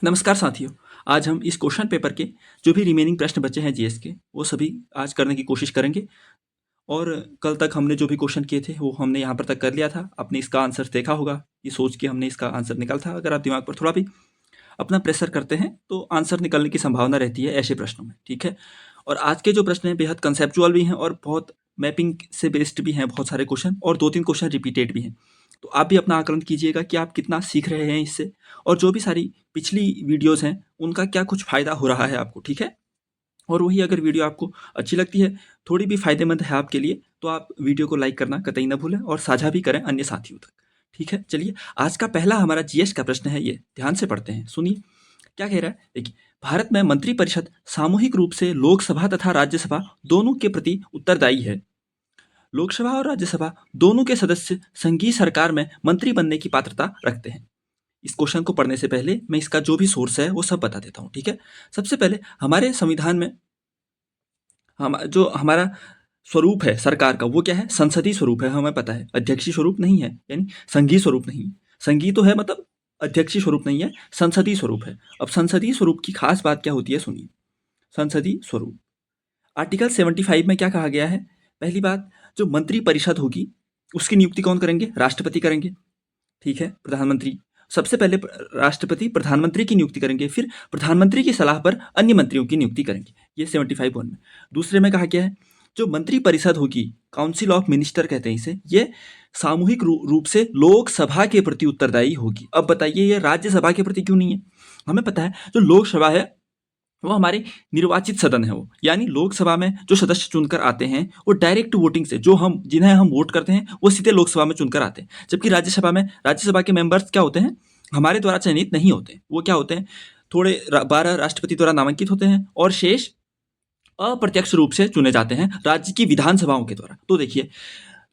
नमस्कार साथियों। आज हम इस क्वेश्चन पेपर के जो भी रिमेनिंग प्रश्न बचे हैं जीएस के, वो सभी आज करने की कोशिश करेंगे। और कल तक हमने जो भी क्वेश्चन किए थे वो हमने यहाँ पर तक कर लिया था। आपने इसका आंसर देखा होगा, ये सोच के हमने इसका आंसर निकाला था। अगर आप दिमाग पर थोड़ा भी अपना प्रेशर करते हैं तो आंसर निकलने की संभावना रहती है ऐसे प्रश्नों में, ठीक है। और आज के जो प्रश्न हैं बेहद कंसेप्चुअल भी हैं और बहुत मैपिंग से बेस्ड भी हैं, बहुत सारे क्वेश्चन, और 2-3 क्वेश्चन रिपीटेड भी हैं। तो आप भी अपना आकलन कीजिएगा कि आप कितना सीख रहे हैं इससे, और जो भी सारी पिछली वीडियोज़ हैं उनका क्या कुछ फ़ायदा हो रहा है आपको, ठीक है। और वही अगर वीडियो आपको अच्छी लगती है, थोड़ी भी फ़ायदेमंद है आपके लिए, तो आप वीडियो को लाइक करना कतई ना भूलें और साझा भी करें अन्य साथियों तक, ठीक है। चलिए, आज का पहला हमारा जीएस का प्रश्न है, ये ध्यान से पढ़ते हैं, सुनिए क्या कह रहा है। देखिए, भारत में मंत्रिपरिषद सामूहिक रूप से लोकसभा तथा राज्यसभा दोनों के प्रति उत्तरदायी है। लोकसभा और राज्यसभा दोनों के सदस्य संघीय सरकार में मंत्री बनने की पात्रता रखते हैं। इस क्वेश्चन को पढ़ने से पहले मैं इसका जो भी सोर्स है वो सब बता देता हूँ, ठीक है। सबसे पहले हमारे संविधान में जो हमारा स्वरूप है सरकार का, वो क्या है? संसदीय स्वरूप है, हमें पता है। अध्यक्षीय स्वरूप नहीं है, यानी संघीय स्वरूप नहीं है। संघीय तो है, मतलब अध्यक्षीय स्वरूप नहीं है, संसदीय स्वरूप है। अब संसदीय स्वरूप की खास बात क्या होती है, सुनिए। संसदीय स्वरूप, आर्टिकल 75 में क्या कहा गया है? पहली बात, जो मंत्री परिषद होगी उसकी नियुक्ति कौन करेंगे? राष्ट्रपति करेंगे, ठीक है। प्रधानमंत्री सबसे पहले राष्ट्रपति प्रधानमंत्री की नियुक्ति करेंगे, फिर प्रधानमंत्री की सलाह पर अन्य मंत्रियों की नियुक्ति करेंगे। ये 75(1) में। दूसरे में कहा गया है, जो मंत्री परिषद होगी, काउंसिल ऑफ मिनिस्टर कहते हैं इसे, ये सामूहिक रूप से लोकसभा के प्रति उत्तरदायी होगी। अब बताइए, ये राज्यसभा के प्रति क्यों नहीं है? हमें पता है जो लोकसभा है वो हमारे निर्वाचित सदन है, वो यानी लोकसभा में जो सदस्य चुनकर आते हैं वो डायरेक्ट वोटिंग से, जो हम जिन्हें हम वोट करते हैं वो सीधे लोकसभा में चुनकर आते हैं। जबकि राज्यसभा के मेंबर्स क्या होते हैं? हमारे द्वारा चयनित नहीं होते। वो क्या होते हैं? थोड़े 12 राष्ट्रपति द्वारा नामांकित होते हैं और शेष अप्रत्यक्ष रूप से चुने जाते हैं राज्य की विधानसभाओं के द्वारा। तो देखिए,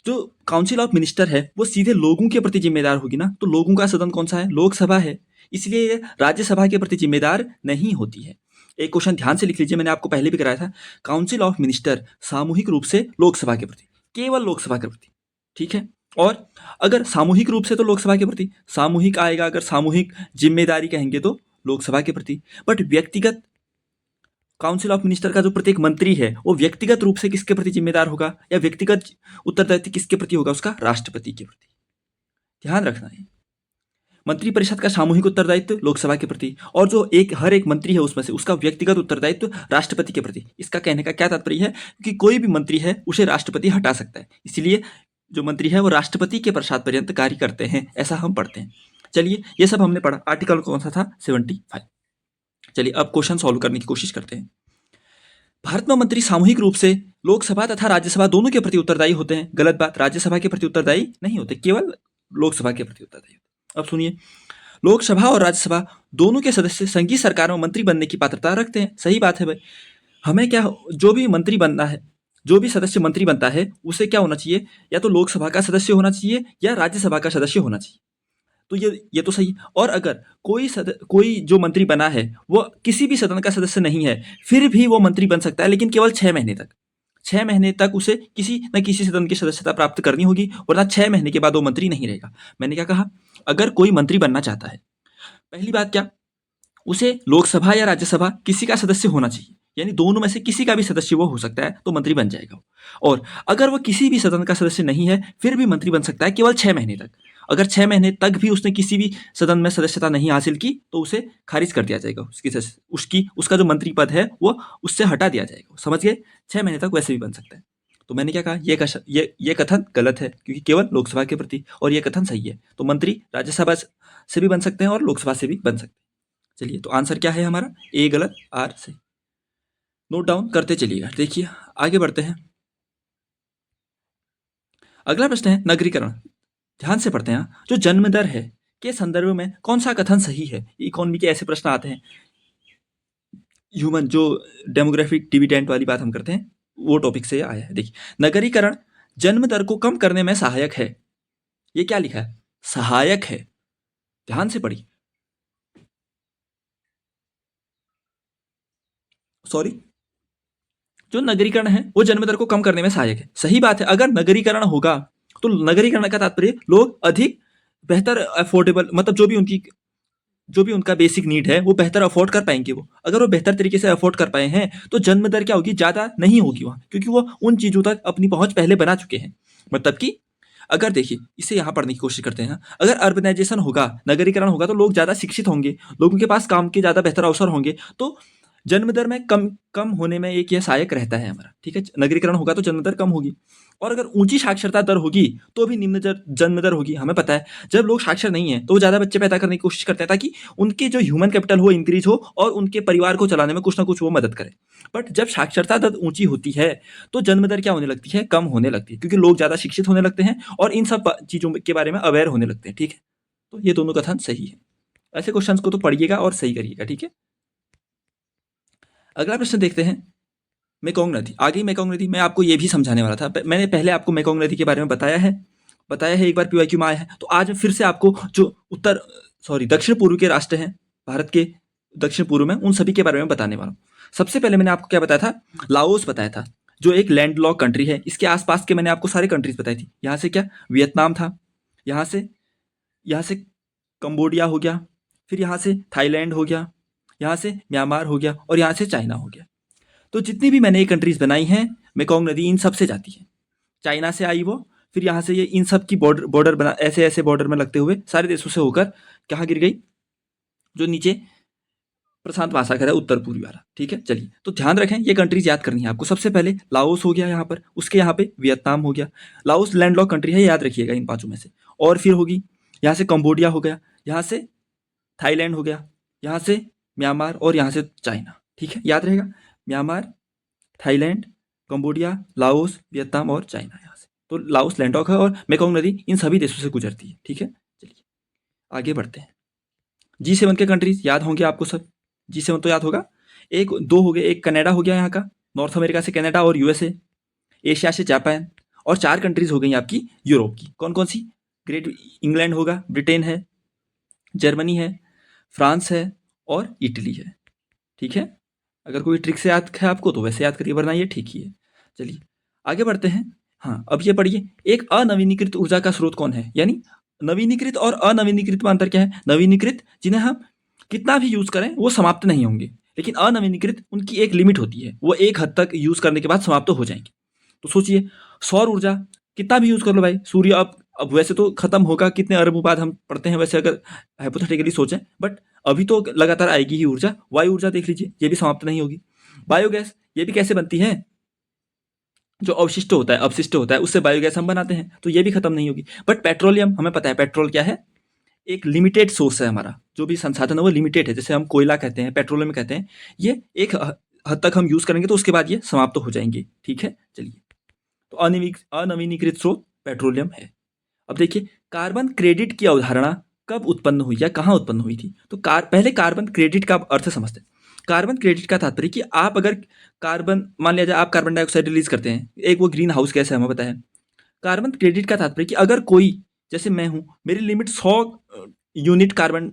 जो काउंसिल ऑफ मिनिस्टर है वो सीधे लोगों के प्रति जिम्मेदार होगी ना, तो लोगों का सदन कौन सा है? लोकसभा है। इसलिए ये राज्यसभा के प्रति जिम्मेदार नहीं होती है। एक क्वेश्चन ध्यान से लिख लीजिए, मैंने आपको पहले भी कराया था। काउंसिल ऑफ मिनिस्टर सामूहिक रूप से लोकसभा के प्रति, केवल लोकसभा के प्रति, ठीक है। और अगर सामूहिक रूप से तो लोकसभा के प्रति, सामूहिक आएगा अगर सामूहिक जिम्मेदारी कहेंगे तो लोकसभा के प्रति। बट व्यक्तिगत काउंसिल ऑफ मिनिस्टर का जो प्रत्येक मंत्री है वो व्यक्तिगत रूप से किसके प्रति जिम्मेदार होगा, या व्यक्तिगत उत्तरदायित्व किसके प्रति होगा? उसका राष्ट्रपति के प्रति। ध्यान रखना है, मंत्रिपरिषद का सामूहिक उत्तरदायित्व लोकसभा के प्रति, और जो हर एक मंत्री है उसमें से उसका व्यक्तिगत उत्तरदायित्व राष्ट्रपति के प्रति। इसका कहने का क्या तात्पर्य है कि कोई भी मंत्री है उसे राष्ट्रपति हटा सकता है, इसलिए जो मंत्री है वो राष्ट्रपति के प्रसाद पर्यंत कार्य करते हैं, ऐसा हम पढ़ते हैं। चलिए, ये सब हमने पढ़ा। आर्टिकल कौन सा था? 75। चलिए, अब क्वेश्चन सॉल्व करने की कोशिश करते हैं। भारत में मंत्री सामूहिक रूप से लोकसभा तथा राज्यसभा दोनों के प्रति उत्तरदायी होते हैं। गलत बात, राज्यसभा के प्रति उत्तरदायी नहीं होते, केवल लोकसभा के प्रति उत्तरदायी होते। अब सुनिए, लोकसभा और राज्यसभा दोनों के सदस्य संघीय सरकार में मंत्री बनने की पात्रता रखते हैं। सही बात है भाई। हमें क्या, जो भी मंत्री बनना है, जो भी सदस्य मंत्री बनता है उसे क्या होना चाहिए? या तो लोकसभा का सदस्य होना चाहिए या राज्यसभा का सदस्य होना चाहिए। तो ये तो सही है। और अगर कोई जो मंत्री बना है वो किसी भी सदन का सदस्य नहीं है, फिर भी वो मंत्री बन सकता है, लेकिन केवल 6 महीने तक। 6 महीने तक उसे किसी न किसी सदन की सदस्यता प्राप्त करनी होगी, वरना 6 महीने के बाद वो मंत्री नहीं रहेगा। मैंने क्या कहा? अगर कोई मंत्री बनना चाहता है, पहली बात क्या, उसे लोकसभा या राज्यसभा किसी का सदस्य होना चाहिए, यानी दोनों में से किसी का भी सदस्य वो हो सकता है, तो मंत्री बन जाएगा। और अगर वो किसी भी सदन का सदस्य नहीं है फिर भी मंत्री बन सकता है, केवल 6 महीने तक। अगर 6 महीने तक भी उसने किसी भी सदन में सदस्यता नहीं हासिल की तो उसे खारिज कर दिया जाएगा, उसका जो मंत्री पद है वो उससे हटा दिया जाएगा। समझ गए? 6 महीने तक वैसे भी बन सकता है। तो मैंने क्या कहा? ये कथन गलत है, क्योंकि केवल लोकसभा के प्रति, और ये कथन सही है। तो मंत्री राज्यसभा से भी बन सकते हैं और लोकसभा से भी बन सकते हैं। चलिए, तो आंसर क्या है हमारा? ए गलत, आर सही। नोट डाउन करते चलिएगा। देखिए, आगे बढ़ते हैं। अगला प्रश्न है नगरीकरण। ध्यान से पढ़ते हैं। जो जन्म दर है के संदर्भ में कौन सा कथन सही है? इकोनॉमी के ऐसे प्रश्न आते हैं। ह्यूमन जो डेमोग्राफिक डिविडेंड वाली बात हम करते हैं, वो टॉपिक से आया है। देखिए, नगरीकरण जन्म दर को कम करने में सहायक है। ये क्या लिखा है? सहायक है। ध्यान से पढ़िए। सॉरी, जो नगरीकरण है वो जन्म दर को कम करने में सहायक है। सही बात है। अगर नगरीकरण होगा तो नगरीकरण का तात्पर्य लोग अधिक बेहतर अफोर्डेबल, मतलब जो भी उनकी जो भी उनका बेसिक नीड है वो बेहतर अफोर्ड कर पाएंगे। वो अगर वो बेहतर तरीके से अफोर्ड कर पाए हैं तो जन्म दर क्या होगी, ज़्यादा नहीं होगी वहाँ, क्योंकि वो उन चीज़ों तक अपनी पहुँच पहले बना चुके हैं। मतलब कि अगर देखिए, इसे यहाँ पढ़ने की कोशिश करते हैं, अगर अर्बनाइजेशन होगा, नगरीकरण होगा, तो लोग ज़्यादा शिक्षित होंगे, लोगों के पास काम के ज़्यादा बेहतर अवसर होंगे, तो जन्म दर में कम कम होने में एक ये सहायक रहता है हमारा। ठीक है, नगरीकरण होगा तो जन्म दर कम होगी, और अगर ऊंची साक्षरता दर होगी तो भी निम्न जन्म दर होगी। हमें पता है जब लोग साक्षर नहीं है तो वो ज़्यादा बच्चे पैदा करने की कोशिश करते हैं ताकि उनके जो ह्यूमन कैपिटल हो इंक्रीज हो और उनके परिवार को चलाने में कुछ ना कुछ वो मदद करे। बट जब साक्षरता दर ऊंची होती है तो जन्म दर क्या होने लगती है, कम होने लगती है, क्योंकि लोग ज़्यादा शिक्षित होने लगते हैं और इन सब चीज़ों के बारे में अवेयर होने लगते हैं। ठीक है, तो ये दोनों कथन सही है। ऐसे क्वेश्चंस को तो पढ़िएगा और सही करिएगा। ठीक है, अगला प्रश्न देखते हैं। मेकोंग नदी, आ गई मेकोंग नदी। मैं आपको ये भी समझाने वाला था, मैंने पहले आपको मेकोंग नदी के बारे में बताया है एक बार पीवाईक्यू में आया है, तो आज फिर से आपको जो दक्षिण पूर्व के राष्ट्र हैं भारत के दक्षिण पूर्व में, उन सभी के बारे में बताने वाला हूँ। सबसे पहले मैंने आपको क्या बताया था, लाओस बताया था, जो एक लैंड लॉक कंट्री है। इसके आसपास के मैंने आपको सारे कंट्रीज बताई थी। यहाँ से क्या, वियतनाम था, यहाँ से कंबोडिया हो गया, फिर यहाँ से थाईलैंड हो गया, यहाँ से म्यांमार हो गया, और यहाँ से चाइना हो गया। तो जितनी भी मैंने ये कंट्रीज बनाई हैं, मेकोंग नदी इन सब से जाती है। चाइना से आई वो, फिर यहाँ से ये इन सब की बॉर्डर बना, ऐसे ऐसे बॉर्डर में लगते हुए सारे देशों से होकर कहाँ गिर गई, जो नीचे प्रशांत महासागर है, उत्तर पूर्वी वाला। ठीक है, चलिए, तो ध्यान रखें ये कंट्रीज याद करनी है आपको। सबसे पहले लाओस हो गया यहाँ पर, उसके यहाँ पे वियतनाम हो गया। लाओस लैंडलॉक कंट्री है, याद रखिएगा इन पांचों में से। और फिर होगी यहाँ से कंबोडिया हो गया, यहाँ से थाईलैंड हो गया, यहाँ से म्यांमार, और यहाँ से चाइना। ठीक है, याद रहेगा, Myanmar, Thailand, Cambodia, Laos, Vietnam और चाइना। यहाँ से तो लाओस लैंडलॉक है, और मेकोंग नदी इन सभी देशों से गुजरती है। ठीक है, चलिए आगे बढ़ते हैं। G7 के कंट्रीज याद होंगे आपको सब, G7 तो याद होगा। एक दो हो गए, एक कनाडा हो गया यहाँ का, नॉर्थ अमेरिका से कनाडा और यूएसए, एशिया से जापान, और 4 कंट्रीज हो गई आपकी यूरोप की। कौन कौन सी, ग्रेट इंग्लैंड होगा, ब्रिटेन है, जर्मनी है, फ्रांस है, और इटली है। ठीक है, अगर कोई ट्रिक से याद है आपको तो वैसे याद करिए, वरना ये ठीक ही है। चलिए आगे बढ़ते हैं। हाँ, अब ये पढ़िए, एक अनवीनीकृत ऊर्जा का स्रोत कौन है, यानी नवीनीकृत और अनवीनीकृत में अंतर क्या है। नवीनीकृत जिन्हें हम कितना भी यूज करें वो समाप्त नहीं होंगे, लेकिन अनवीनीकृत उनकी एक लिमिट होती है, वो एक हद तक यूज करने के बाद समाप्त हो जाएंगे। तो सोचिए, सौर ऊर्जा कितना भी यूज कर लो भाई, सूर्य अब वैसे तो खत्म होगा कितने अरबों बाद हम पढ़ते हैं वैसे, अगर हाइपोथेटिकली सोचें, बट अभी तो लगातार आएगी ही ऊर्जा। वायु ऊर्जा देख लीजिए, ये भी समाप्त नहीं होगी। बायोगैस, ये भी कैसे बनती है, जो अवशिष्ट होता है, अपशिष्ट होता है, उससे बायोगैस हम बनाते हैं, तो ये भी खत्म नहीं होगी। बट पेट्रोलियम, हमें पता है पेट्रोल क्या है, एक लिमिटेड सोर्स है हमारा, जो भी संसाधन है वो लिमिटेड है। जैसे हम कोयला कहते हैं, पेट्रोलियम कहते हैं, ये एक हद तक हम यूज करेंगे तो उसके बाद ये समाप्त हो जाएंगे। ठीक है, चलिए, तो अनवीनीकृत स्रोत पेट्रोलियम है। अब देखिए, कार्बन क्रेडिट की अवधारणा कब उत्पन्न हुई या कहाँ उत्पन्न हुई थी, तो पहले कार्बन क्रेडिट का अर्थ समझते हैं। कार्बन क्रेडिट का तात्पर्य कि आप अगर कार्बन, मान लिया जाए आप कार्बन डाइऑक्साइड रिलीज करते हैं, एक वो ग्रीन हाउस गैस है, हमें पता है। कार्बन क्रेडिट का तात्पर्य कि अगर कोई, जैसे मैं हूं, मेरी लिमिट 100 यूनिट कार्बन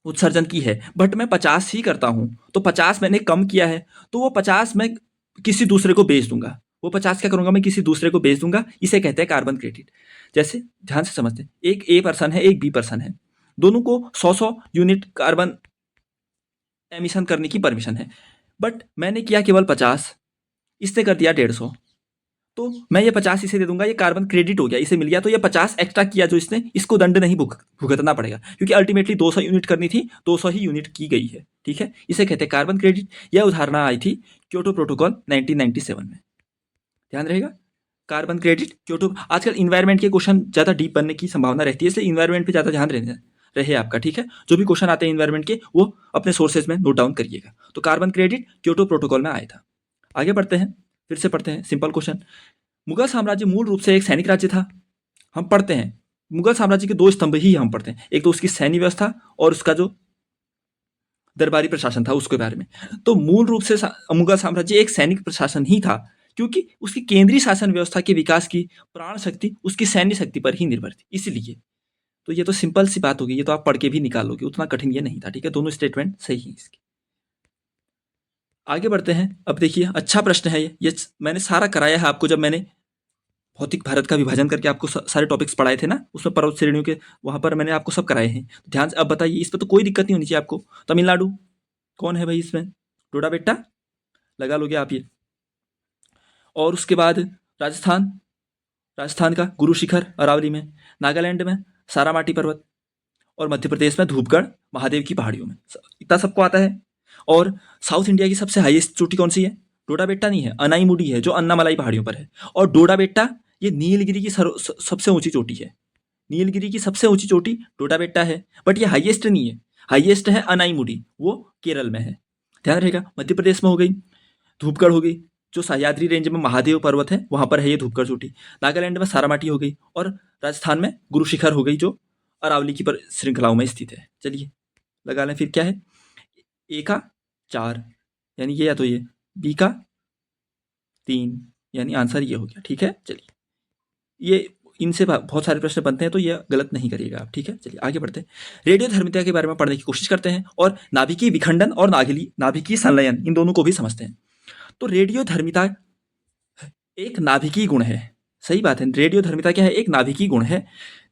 उत्सर्जन की है, बट मैं 50 ही करता हूं, तो 50 मैंने कम किया है, तो वो 50 मैं किसी दूसरे को बेच दूंगा। वो 50 क्या करूंगा, मैं किसी दूसरे को बेच दूंगा। इसे कहते हैं कार्बन क्रेडिट। जैसे ध्यान से समझते हैं, एक ए पर्सन है, एक बी पर्सन है, दोनों को 100 यूनिट कार्बन एमिशन करने की परमिशन है, बट मैंने किया केवल 50, इसने कर दिया 150, तो मैं ये 50 इसे दे दूंगा, ये कार्बन क्रेडिट हो गया, इसे मिल गया। तो ये 50 एक्स्ट्रा किया जो इसने, इसको दंड नहीं भुगतना पड़ेगा, क्योंकि अल्टीमेटली 200 यूनिट करनी थी, 200 ही यूनिट की गई है। ठीक है, इसे कहते हैं कार्बन क्रेडिट। यह उदाहरण आई थी क्योटो प्रोटोकॉल 1997 में, ध्यान रहेगा। Carbon credit, Kyoto. आजकल इन्वायरमेंट के क्वेश्चन ज़्यादा डीप बनने की संभावना रहती है, इसलिए इन्वायरमेंट पे ज़्यादा ध्यान रहे आपका। ठीक है, जो भी क्वेश्चन आते हैं इन्वायरमेंट के, वो अपने सोर्सेज में नोट डाउन करिएगा। तो कार्बन क्रेडिट क्योटो प्रोटोकॉल में आया था। आगे बढ़ते हैं, फिर से पढ़ते हैं सिंपल क्वेश्चन। मुगल साम्राज्य मूल रूप से एक सैनिक राज्य था। हम पढ़ते हैं मुगल साम्राज्य के 2 स्तंभ ही हम पढ़ते हैं, एक तो उसकी सैन्य व्यवस्था और उसका जो दरबारी प्रशासन था उसके बारे में। तो मूल रूप से मुगल साम्राज्य एक सैनिक प्रशासन ही था, क्योंकि उसकी केंद्रीय शासन व्यवस्था के विकास की प्राण शक्ति उसकी सैन्य शक्ति पर ही निर्भर थी, इसलिए। तो ये तो सिंपल सी बात होगी, ये तो आप पढ़ के भी निकाल लोगे, उतना कठिन ये नहीं था। ठीक है, दोनों स्टेटमेंट सही है इसके। आगे बढ़ते हैं। अब देखिए, अच्छा प्रश्न है ये मैंने सारा कराया है आपको, जब मैंने भौतिक भारत का विभाजन करके आपको सारे टॉपिक्स पढ़ाए थे ना, उसमें पर्वत श्रेणियों के वहाँ पर मैंने आपको सब कराए हैं। तो ध्यान से अब बताइए, इस पर तो कोई दिक्कत नहीं होनी चाहिए आपको। तमिलनाडु कौन है भाई इसमें? डोडा बेट्टा लगा लोगे आप ये। और उसके बाद राजस्थान, राजस्थान का गुरु शिखर अरावली में, नागालैंड में सारामाटी पर्वत, और मध्य प्रदेश में धूपगढ़ महादेव की पहाड़ियों में। इतना सबको आता है। और साउथ इंडिया की सबसे हाईएस्ट चोटी कौन सी है? डोडा बेट्टा नहीं है, अनाईमुडी है, जो अन्नामलाई पहाड़ियों पर है। और डोडा बेट्टा ये नीलगिरी की सबसे ऊंची चोटी है। नीलगिरी की सबसे ऊंची चोटी डोडा बेट्टा है, बट ये हाईएस्ट नहीं है। हाईएस्ट है अनाईमुडी, वो केरल में है। ध्यान रहेगा। मध्य प्रदेश में हो गई धूपगढ़, हो गई जो सह्याद्री रेंज में महादेव पर्वत है वहां पर है ये धूपगढ़ चोटी। नागालैंड में सारामाटी हो गई, और राजस्थान में गुरु शिखर हो गई, जो अरावली की पर श्रृंखलाओं में स्थित है। चलिए लगा लें फिर क्या है। ए का 4 यानी ये, या तो ये बी का 3 यानी आंसर ये हो गया। ठीक है, चलिए ये इनसे बहुत सारे प्रश्न बनते हैं, तो ये गलत नहीं करिएगा आप। ठीक है, चलिए आगे बढ़ते हैं। रेडियोधर्मिता के बारे में पढ़ने की कोशिश करते हैं, और नाभिकीय विखंडन और नाभिकीय संलयन, इन दोनों को भी समझते हैं। तो रेडियोधर्मिता एक नाभिकीय गुण है। सही बात है, रेडियोधर्मिता क्या है? एक नाभिकीय गुण है।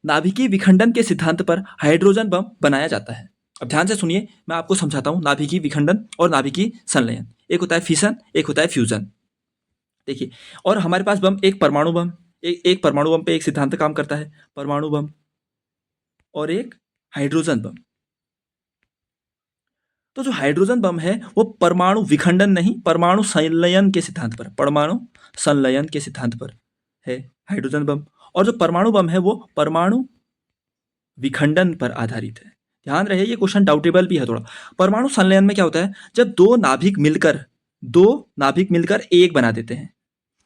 नाभिकीय विखंडन के सिद्धांत पर हाइड्रोजन बम बनाया जाता है। अब ध्यान से सुनिए, मैं आपको समझाता हूं नाभिकीय विखंडन और नाभिकीय संलयन। एक होता है फिशन, एक होता है फ्यूजन। देखिए, और हमारे पास बम, एक परमाणु बम, एक परमाणु बम पे एक सिद्धांत काम करता है, परमाणु बम, और एक हाइड्रोजन बम। तो जो हाइड्रोजन बम है वो परमाणु विखंडन नहीं, परमाणु संलयन के सिद्धांत पर, परमाणु संलयन के सिद्धांत पर है हाइड्रोजन बम। और जो परमाणु बम है वो परमाणु विखंडन पर आधारित है। ध्यान रहे, ये क्वेश्चन डाउटेबल भी है थोड़ा। परमाणु संलयन में क्या होता है? जब दो नाभिक मिलकर एक बना देते हैं,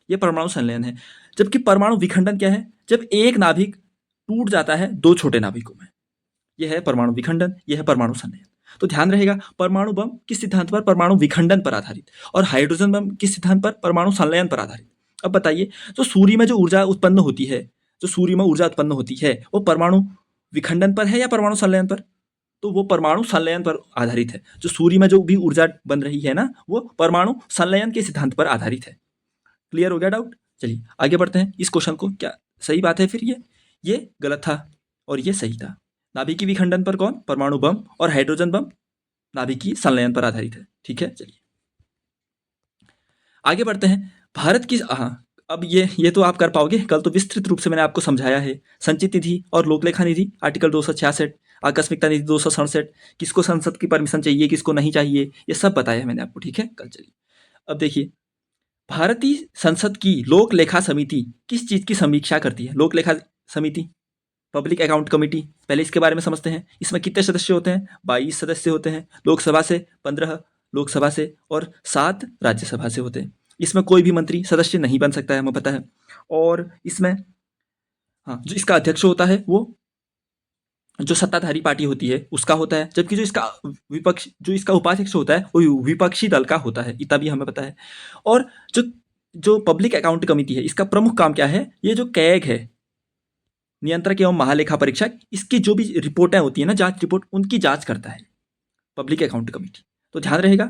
ये परमाणु संलयन है। जबकि परमाणु विखंडन क्या है? जब एक नाभिक टूट जाता है दो छोटे नाभिकों में, यह है परमाणु विखंडन, यह है परमाणु संलयन। तो ध्यान रहेगा, परमाणु बम किस सिद्धांत पर? परमाणु विखंडन पर आधारित। और हाइड्रोजन बम किस सिद्धांत पर? परमाणु संलयन पर आधारित। अब बताइए, जो सूर्य में जो ऊर्जा उत्पन्न होती है, जो सूर्य में ऊर्जा उत्पन्न होती है, वो परमाणु विखंडन पर है या परमाणु संलयन पर? तो वो परमाणु संलयन पर आधारित है। जो सूर्य में जो भी ऊर्जा बन रही है ना, वो परमाणु संलयन के सिद्धांत पर आधारित है। क्लियर हो गया डाउट? चलिए आगे बढ़ते हैं। इस क्वेश्चन को क्या सही बात है? फिर ये गलत था और ये सही था। नाभिकीय विखंडन पर कौन? परमाणु बम, और हाइड्रोजन बम नाभिकीय संलयन पर आधारित है। ठीक है, चलिए आगे बढ़ते हैं। भारत की, हाँ अब ये तो आप कर पाओगे, कल तो विस्तृत रूप से मैंने आपको समझाया है। संचित निधि और लोकलेखा निधि, आर्टिकल 266, आकस्मिकता निधि 267, किसको संसद की परमिशन चाहिए, किसको नहीं चाहिए, ये सब बताया है मैंने आपको। ठीक है, कल चलिए अब देखिए, भारतीय संसद की लोक लेखा समिति किस चीज की समीक्षा करती है? लोक लेखा समिति, पब्लिक अकाउंट कमेटी, पहले इसके बारे में समझते हैं। इसमें कितने सदस्य होते हैं? 22 सदस्य होते हैं। लोकसभा से 15, लोकसभा से, और 7 राज्यसभा से होते हैं। इसमें कोई भी मंत्री सदस्य नहीं बन सकता है, हमें पता है। और इसमें हाँ, जो इसका अध्यक्ष होता है वो जो सत्ताधारी पार्टी होती है उसका होता है, जबकि जो इसका उपाध्यक्ष होता है वो विपक्षी दल का होता है, इतना भी हमें पता है। और जो जो पब्लिक अकाउंट कमेटी है, इसका प्रमुख काम क्या है? ये जो कैग है, नियंत्रक एवं महालेखा परीक्षक, इसकी जो भी रिपोर्टें होती है ना, जांच रिपोर्ट, उनकी जांच करता है पब्लिक अकाउंट कमेटी। तो ध्यान रहेगा,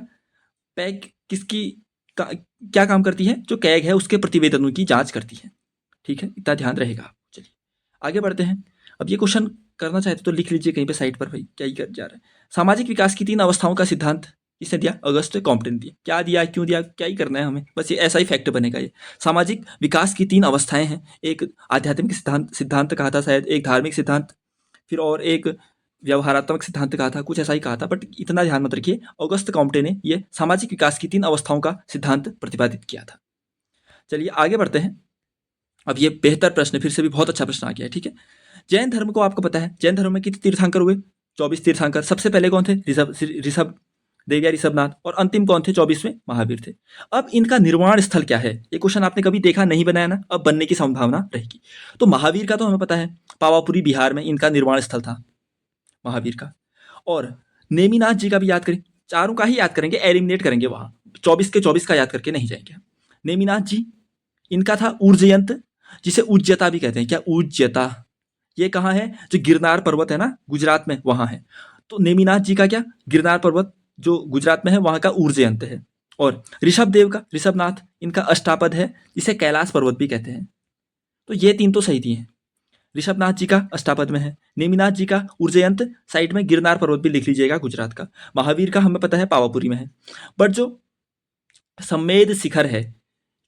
पैग क्या काम करती है? जो कैग है उसके प्रतिवेदनों की जांच करती है। ठीक है, इतना ध्यान रहेगा। चलिए आगे बढ़ते हैं। अब ये क्वेश्चन करना चाहते तो लिख लीजिए कहीं पे साइड पर, भाई क्या ही कर जा रहा है। सामाजिक विकास की 3 अवस्थाओं का सिद्धांत किसने दिया? अगस्त कॉम्पटे ने दिया। क्या दिया, क्यों दिया, क्या ही करना है हमें, बस ये ऐसा ही फैक्ट बनेगा। ये सामाजिक विकास की 3 अवस्थाएं हैं। एक आध्यात्मिक सिद्धांत कहा था शायद, एक धार्मिक सिद्धांत, फिर और एक व्यवहारात्मक सिद्धांत कहा था, कुछ ऐसा ही कहा था। बट इतना ध्यान मत रखिए, अगस्त कॉम्पटे ने ये सामाजिक विकास की 3 अवस्थाओं का सिद्धांत प्रतिपादित किया था। चलिए आगे बढ़ते हैं। अब ये बेहतर प्रश्न, फिर से भी बहुत अच्छा प्रश्न आ गया है। ठीक है, जैन धर्म को आपको पता है, जैन धर्म में कितने तीर्थंकर हुए? 24 तीर्थंकर। सबसे पहले कौन थे? ऋषभ देव या ऋषभनाथ। और अंतिम कौन थे? 24वें महावीर थे। अब इनका निर्वाण स्थल क्या है? ये क्वेश्चन आपने कभी देखा नहीं, बनाया ना, अब बनने की संभावना रहेगी। तो महावीर का तो हमें पता है, पावापुरी बिहार में इनका निर्वाण स्थल था महावीर का। और नेमिनाथ जी का भी याद करें, चारों का ही याद करेंगे, एलिमिनेट करेंगे वहां, 24 के 24 का याद करके नहीं जाएंगे। नेमिनाथ जी, इनका था उज्जयंत, जिसे उज्जता भी कहते हैं। क्या? उज्जता। ये कहाँ है? जो गिरनार पर्वत है ना गुजरात में, वहां है। तो नेमिनाथ जी का क्या? गिरनार पर्वत जो गुजरात में है वहां का उज्जयंत है। और ऋषभ देव का, ऋषभनाथ, इनका अष्टापद है, इसे कैलाश पर्वत भी कहते हैं। तो ये 3 तो सही दिए हैं। ऋषभनाथ जी का अष्टापद में है, नेमिनाथ जी का उज्जयंत साइड में गिरनार पर्वत भी लिख लीजिएगा गुजरात का, महावीर का हमें पता है पावापुरी में है। बट जो सम्मेद शिखर है,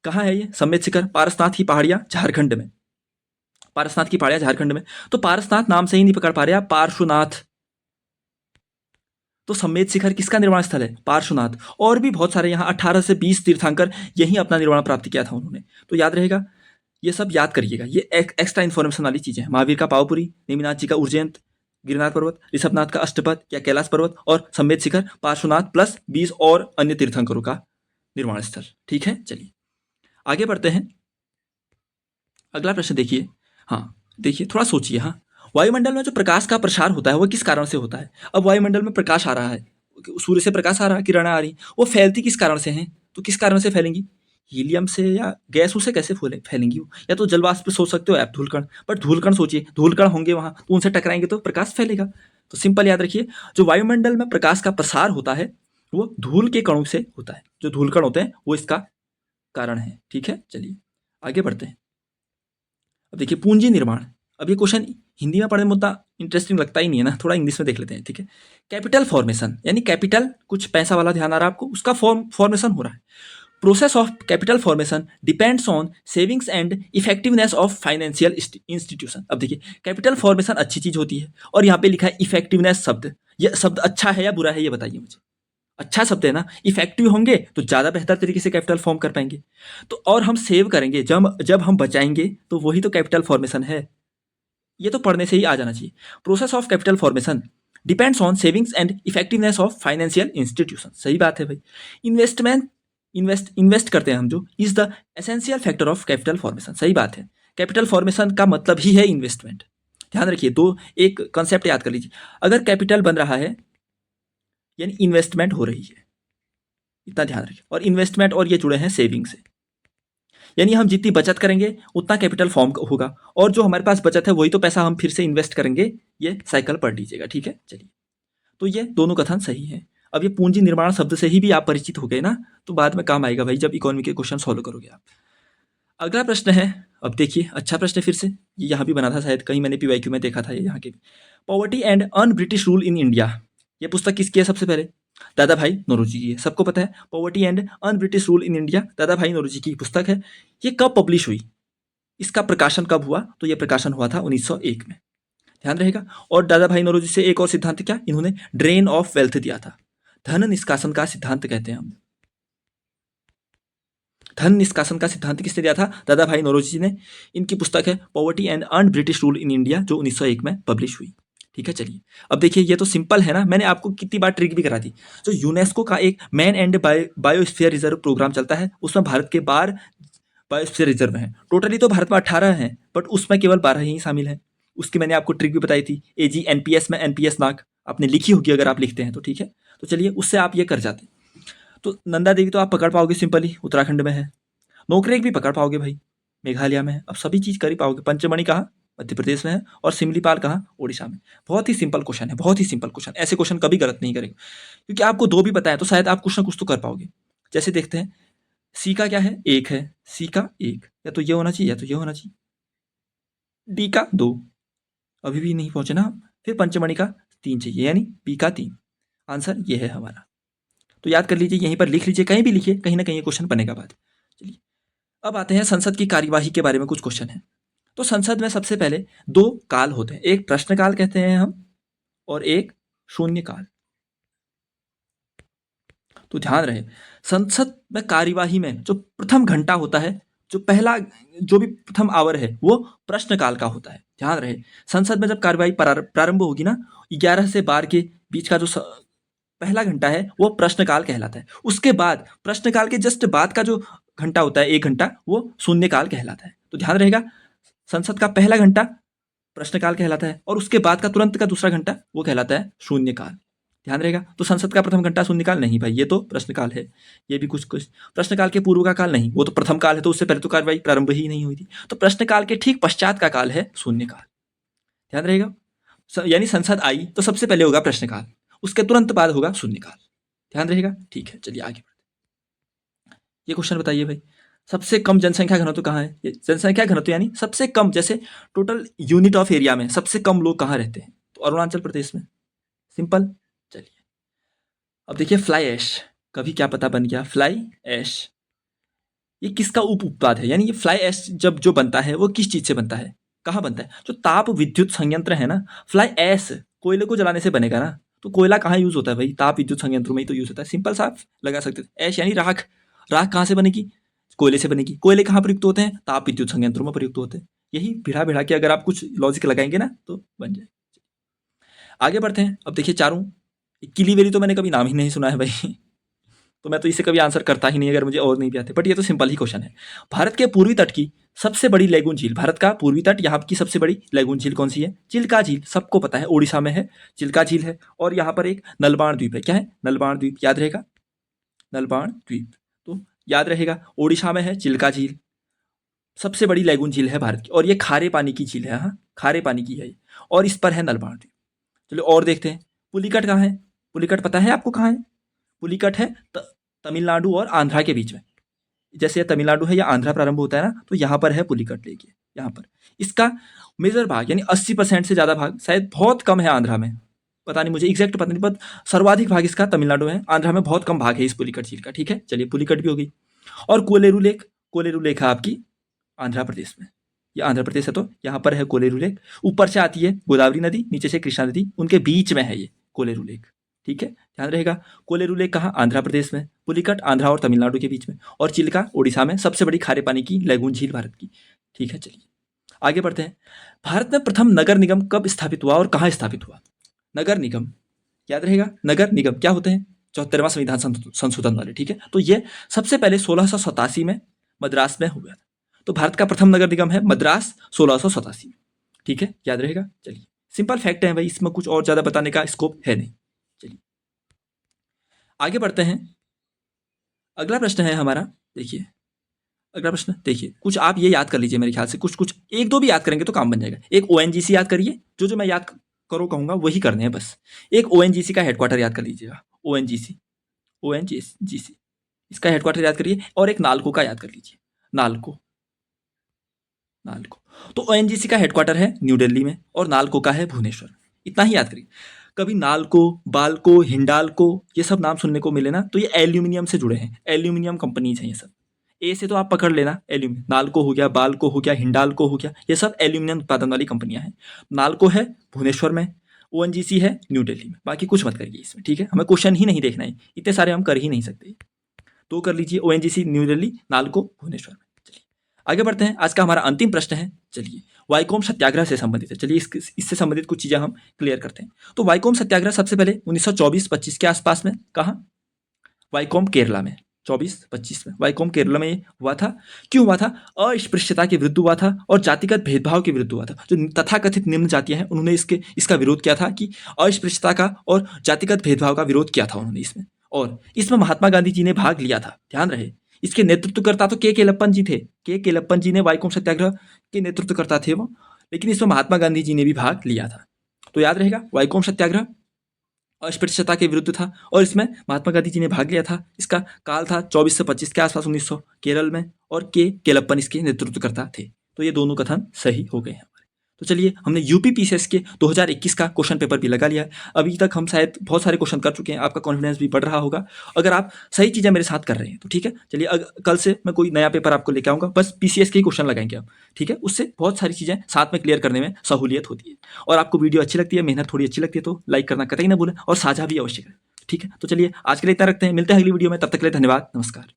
कहाँ है ये सम्मेद शिखर? पारसनाथ की पहाड़ियां झारखंड में, पारसनाथ की पहाड़ियां झारखंड में। तो पारसनाथ नाम से ही नहीं पकड़ पा रहे आप, पार्श्वनाथ। तो सम्मेद शिखर किसका निर्माण स्थल है? पार्श्वनाथ। और भी बहुत सारे यहाँ 18 से 20 तीर्थंकर यही अपना निर्माण प्राप्त किया था उन्होंने, तो याद रहेगा, ये सब याद करिएगा, ये एक्स्ट्रा इन्फॉर्मेशन वाली चीजें हैं। महावीर का पावपुरी, नेमिनाथ जी का उज्जैंत गिरनार पर्वत, ऋषभनाथ का अष्टपद या कैलाश पर्वत, और सम्मेद शिखर, पार्श्वनाथ प्लस 20 और अन्य तीर्थंकरों का निर्माण स्थल। ठीक है, चलिए आगे बढ़ते हैं। अगला प्रश्न देखिए। हाँ देखिए, थोड़ा सोचिए। हाँ, वायुमंडल में जो प्रकाश का प्रसार होता है वो किस कारण से होता है? अब वायुमंडल में प्रकाश आ रहा है, सूर्य से प्रकाश आ रहा है, किरणें आ रही, वो फैलती किस कारण से हैं? तो किस कारण से फैलेंगी? हीलियम से या गैसों से कैसे फैलेंगी वो? या तो जलवाष्प सोच सकते हो आप, धूलकण। बट धूलकण सोचिए, धूलकण होंगे वहां तो उनसे टकराएंगे तो प्रकाश फैलेगा। तो सिंपल याद रखिए, जो वायुमंडल में प्रकाश का प्रसार होता है वो धूल के कणों से होता है, जो धूलकण होते हैं वो इसका कारण है। ठीक है, चलिए आगे बढ़ते हैं। अब देखिए पूंजी निर्माण। अब ये क्वेश्चन हिंदी में पढ़ने में उतना इंटरेस्टिंग लगता ही नहीं है ना, थोड़ा इंग्लिश में देख लेते हैं। ठीक है, कैपिटल फॉर्मेशन, यानी कैपिटल कुछ पैसा वाला, ध्यान आ रहा है आपको, उसका फॉर्मेशन हो रहा है। Process of capital formation depends on savings and effectiveness of financial institution. अब देखिए, कैपिटल फॉर्मेशन अच्छी चीज होती है, और यहाँ पे लिखा है इफेक्टिवनेस शब्द। ये शब्द अच्छा है या बुरा है, ये बताइए मुझे। अच्छा शब्द है ना, इफेक्टिव होंगे तो ज़्यादा बेहतर तरीके से कैपिटल फॉर्म कर पाएंगे। तो और हम सेव करेंगे, जब हम बचाएंगे, तो वही तो कैपिटल फॉर्मेशन है। ये तो पढ़ने से ही आ जाना चाहिए। Process of capital formation depends on savings and effectiveness of financial institution. सही बात है भाई। इन्वेस्ट करते हैं हम, जो is the essential factor of capital formation. सही बात है, कैपिटल फॉर्मेशन का मतलब ही है इन्वेस्टमेंट। ध्यान रखिए, दो एक कंसेप्ट याद कर लीजिए। अगर कैपिटल बन रहा है यानी इन्वेस्टमेंट हो रही है, इतना ध्यान रखिए। और इन्वेस्टमेंट और ये जुड़े हैं सेविंग से, यानी हम जितनी बचत करेंगे उतना कैपिटल फॉर्म होगा, और जो हमारे पास बचत है वही तो पैसा हम फिर से इन्वेस्ट करेंगे। ये साइकिल पढ़ लीजिएगा। ठीक है, चलिए, तो ये दोनों कथन सही है। अब ये पूंजी निर्माण शब्द से ही भी आप परिचित हो गए ना, तो बाद में काम आएगा भाई जब इकोनॉमी के क्वेश्चन सॉल्व करोगे आप। अगला प्रश्न है, अब देखिए अच्छा प्रश्न है फिर से, ये यहाँ भी बना था शायद, कहीं मैंने पीवाईक्यू में देखा था ये यहाँ के भी। Poverty and un British rule in India, ये पुस्तक किसकी है? सबसे पहले दादा भाई नौरोजी की है, सबको पता है। Poverty and un British rule in India दादा भाई नौरोजी की पुस्तक है। ये कब पब्लिश हुई, इसका प्रकाशन कब हुआ? तो ये प्रकाशन हुआ था 1901 में, ध्यान रहेगा। और दादा भाई नौरोजी से एक और सिद्धांत क्या इन्होंने? ड्रेन ऑफ वेल्थ दिया था, धन निष्कासन का सिद्धांत कहते हैं हम। धन निष्कासन का सिद्धांत किसने दिया था? दादा भाई नौरोजी ने। इनकी पुस्तक है poverty and earn British rule in India, जो 1901 में पब्लिश हुई। ठीक है, चलिए अब देखिए, ये तो सिंपल है ना, मैंने आपको कितनी बार ट्रिक भी करा दी। जो यूनेस्को का एक man and biosphere reserve programme चलता है, उसमें भारत के 12 बायोस्फीयर रिजर्व हैं। टोटली तो भारत में 18 हैं, बट उसमें केवल 12 ही शामिल हैं। उसकी मैंने आपको ट्रिक भी बताई थी, AGNPS में NPS नाक आपने लिखी होगी, अगर आप लिखते हैं तो। ठीक है, तो चलिए उससे आप ये कर जाते। तो नंदा देवी तो आप पकड़ पाओगे सिंपली, उत्तराखंड में है। नोकरेक भी पकड़ पाओगे भाई, मेघालय में है। अब सभी चीज़ कर ही पाओगे। पंचमणि कहाँ? मध्य प्रदेश में है। और सिमलीपाल कहाँ? ओडिशा में। बहुत ही सिंपल क्वेश्चन है, बहुत ही सिंपल क्वेश्चन। ऐसे क्वेश्चन कभी गलत नहीं करेंगे, क्योंकि आपको दो भी पता है तो शायद आप कुछ ना कुछ तो कर पाओगे। जैसे देखते हैं, सी का क्या है? एक है। सी का एक, या तो ये होना चाहिए या तो ये होना चाहिए। डी का 2, अभी भी नहीं पहुंचे ना हम। फिर पंचमणि का 3 चाहिए, यानी बी का 3। आंसर ये है हमारा। तो याद कर लीजिए, यहीं पर लिख लीजिए, कहीं भी लिखिए, कहीं ना कहीं ये क्वेश्चन बनेगा बाद। चलिए अब आते हैं संसद की कार्यवाही के बारे में कुछ क्वेश्चन है। तो संसद में सबसे पहले 2 काल होते हैं, एक प्रश्नकाल कहते हैं हम, और एक शून्यकाल। तो ध्यान रहे, संसद में कार्यवाही में जो प्रथम घंटा होता है, जो पहला, जो भी प्रथम आवर है, वो प्रश्नकाल का होता है। ध्यान रहे, संसद में जब कार्यवाही प्रारंभ होगी ना, 11 से 12 के बीच का जो पहला घंटा है वो प्रश्नकाल कहलाता है। उसके बाद प्रश्नकाल के जस्ट बाद का जो घंटा होता है, 1 घंटा, वो शून्यकाल कहलाता है। तो ध्यान रहेगा, संसद का पहला घंटा प्रश्नकाल कहलाता है, और उसके बाद का तुरंत का दूसरा घंटा वो कहलाता है शून्यकाल। ध्यान रहेगा। तो संसद का प्रथम घंटा शून्यकाल नहीं भाई, ये तो प्रश्नकाल है। ये भी कुछ कुछ प्रश्नकाल के पूर्व का काल नहीं, वो तो प्रथम काल है, तो उससे पहले तो कार्यवाही प्रारंभ ही नहीं हुई थी। तो प्रश्नकाल के ठीक पश्चात का काल है शून्यकाल। ध्यान रहेगा, यानी संसद आई तो सबसे पहले होगा प्रश्नकाल, उसके तुरंत बाद होगा शून्यकाल। ध्यान रहेगा, ठीक है। चलिए आगे बढ़ते। ये क्वेश्चन बताइए भाई, सबसे कम जनसंख्या घनत्व कहाँ है? ये जनसंख्या घनत्व यानी सबसे कम, जैसे टोटल यूनिट ऑफ एरिया में सबसे कम लोग कहाँ रहते हैं? तो अरुणाचल प्रदेश में। सिंपल। चलिए अब देखिए फ्लाई ऐश, कभी क्या पता बन गया फ्लाई ऐश। ये किसका उप उत्पाद है? यानी ये फ्लाई ऐश जब जो बनता है वो किस चीज से बनता है, कहाँ बनता है? जो ताप विद्युत संयंत्र है ना, फ्लाई ऐश कोयले को जलाने से बनेगा ना। तो कोयला कहाँ यूज होता है भाई? ताप विद्युत संयंत्रों में ही तो यूज होता है। सिंपल सा आप लगा सकते थे। ऐश यानी राख। राख कहाँ से बनेगी? कोयले से बनेगी। कोयले कहाँ प्रयुक्त होते हैं? ताप विद्युत संयंत्रों में प्रयुक्त होते हैं। यही भिड़ा भिड़ा के अगर आप कुछ लॉजिक लगाएंगे ना तो बन जाए। आगे बढ़ते हैं। अब देखिए चारों, किलीवेरी तो मैंने कभी नाम ही नहीं सुना है भाई तो मैं तो इसे कभी आंसर करता ही नहीं अगर मुझे और नहीं भी आते। बट ये तो सिंपल ही क्वेश्चन है। भारत के पूर्वी तट की सबसे बड़ी लैगून झील, भारत का पूर्वी तट, यहाँ की सबसे बड़ी लैगून झील कौन सी है? चिल्का झील। सबको पता है, ओडिशा में है, चिल्का झील है। और यहाँ पर एक नलबाण द्वीप है। क्या है? नलबाण द्वीप, याद रहेगा, नलबाण द्वीप। तो याद रहेगा, ओडिशा में है चिल्का झील, सबसे बड़ी लैगून झील है भारत की। और ये खारे पानी की झील है, हाँ खारे पानी की है ये। और इस पर है नलबाण द्वीप। चलो और देखते हैं, पुलिकट कहाँ है? पुलिकट पता है आपको कहाँ है? पुलिकट है तमिलनाडु और आंध्रा के बीच में। जैसे तमिलनाडु है या आंध्रा प्रारंभ होता है ना, तो यहाँ पर है पुलिकट लेक। यहाँ पर इसका मेजर भाग यानी 80% से ज़्यादा भाग, शायद बहुत कम है आंध्रा में, पता नहीं, मुझे एग्जैक्ट पता नहीं, बट सर्वाधिक भाग इसका तमिलनाडु में है। आंध्रा में बहुत कम भाग है इस पुलिकट झील का। ठीक है, चलिए पुलिकट भी हो गई। और कोलेरू लेक, कोलेरू लेक है आपकी आंध्र प्रदेश में। ये आंध्र प्रदेश है तो यहाँ पर है कोलेरू लेक। ऊपर से आती है गोदावरी नदी, नीचे से कृष्णा नदी, उनके बीच में है ये कोलेरू लेक। ठीक है, ध्यान रहेगा। कोलेरू लेक कहाँ? आंध्र प्रदेश में। पुलिकट आंध्रा और तमिलनाडु के बीच में। और चिल्का ओडिशा में, सबसे बड़ी खारे पानी की लैगून झील भारत की। ठीक है, चलिए आगे बढ़ते हैं। भारत में प्रथम नगर निगम कब स्थापित हुआ और कहाँ स्थापित हुआ? नगर निगम, याद रहेगा, नगर निगम क्या होते हैं? 74वां संविधान संशोधन वाले। ठीक है, तो ये सबसे पहले 1687 में मद्रास में हुआ था। तो भारत का प्रथम नगर निगम है मद्रास, 1687 में। ठीक है, याद रहेगा। चलिए सिंपल फैक्ट है भाई, इसमें कुछ और ज्यादा बताने का स्कोप है नहीं। चलिए आगे बढ़ते हैं। अगला प्रश्न है हमारा, देखिए अगला प्रश्न, देखिए कुछ आप ये याद कर लीजिए, मेरे ख्याल से कुछ कुछ एक दो भी याद करेंगे तो काम बन जाएगा। एक ओएनजीसी याद करिए, जो मैं याद करो कहूंगा वही करने हैं बस। एक ओएनजीसी का हेडक्वार्टर याद कर लीजिएगा, ओएनजीसी, ओएनजीसी इसका हेडक्वार्टर याद करिए। और एक नालको का याद कर लीजिए, नालको, नालको। तो ओएनजीसी का हेडक्वार्टर है न्यू दिल्ली में और नालको का है भुवनेश्वर। इतना ही याद करिए। कभी नालको, बाल्को, हिंडाल्को ये सब नाम सुनने को मिले ना, तो ये एल्यूमिनियम से जुड़े हैं, एल्यूमिनियम कंपनीज हैं ये सब। ए से तो आप पकड़ लेना, एल्यूमिनियम, नालको हो गया, बाल्को हो गया, हिंडाल्को हो गया, ये सब एल्यूमिनियम उत्पादन वाली कंपनियां हैं। नालको है भुवनेश्वर में, ओएनजीसी है न्यू दिल्ली में। बाकी कुछ मत करिए इसमें, ठीक है, हमें क्वेश्चन ही नहीं देखना है, इतने सारे हम कर ही नहीं सकते। तो कर लीजिए ओएनजीसी न्यू दिल्ली, नालको भुवनेश्वर में। चलिए आगे बढ़ते हैं। आज का हमारा अंतिम प्रश्न है, चलिए वाइकोम सत्याग्रह से संबंधित है। चलिए इससे संबंधित कुछ चीजें हम क्लियर करते हैं। तो वाइकोम सत्याग्रह सबसे पहले 1924-25 के आसपास में, कहाँ? वाइकोम केरला में, 24-25 में वाइकोम केरला में हुआ था। क्यों हुआ था? अस्पृश्यता के विरुद्ध हुआ था और जातिगत भेदभाव के विरुद्ध हुआ था। जो तथाकथित निम्न जातियां हैं उन्होंने इसका विरोध किया था, कि अस्पृश्यता का और जातिगत भेदभाव का विरोध किया था उन्होंने इसमें। और इसमें महात्मा गांधी जी ने भाग लिया था, ध्यान रहे। इसके नेतृत्वकर्ता तो के केलप्पन जी थे। के केलप्पन जी ने वाइकोम सत्याग्रह के नेतृत्वकर्ता थे वो, लेकिन इसमें महात्मा गांधी जी ने भी भाग लिया था। तो याद रहेगा, वाइकोम सत्याग्रह अस्पृश्यता के विरुद्ध था और इसमें महात्मा गांधी जी ने भाग लिया था। इसका काल था 24 से 25 के आसपास 1900 केरल में, और के केलप्पन इसके नेतृत्वकर्ता थे। तो ये दोनों कथन सही हो गए हैं हमारे। तो चलिए हमने यूपी पीसीएस के 2021 का क्वेश्चन पेपर भी लगा लिया है। अभी तक हम शायद बहुत सारे क्वेश्चन कर चुके हैं, आपका कॉन्फिडेंस भी बढ़ रहा होगा अगर आप सही चीज़ें मेरे साथ कर रहे हैं तो। ठीक है, चलिए कल से मैं कोई नया पेपर आपको लेके आऊँगा, बस पीसीएस के ही क्वेश्चन लगाएंगे आप। ठीक है, उससे बहुत सारी चीज़ें साथ में क्लियर करने में सहूलियत होती है। और आपको वीडियो अच्छी लगती है, मेहनत थोड़ी अच्छी लगती है तो लाइक करना कतई ना भूलें और साझा भी अवश्य करें। ठीक है, तो चलिए आज के लिए इतना रखते हैं, मिलते हैं अगली वीडियो में, तब तक के लिए धन्यवाद, नमस्कार।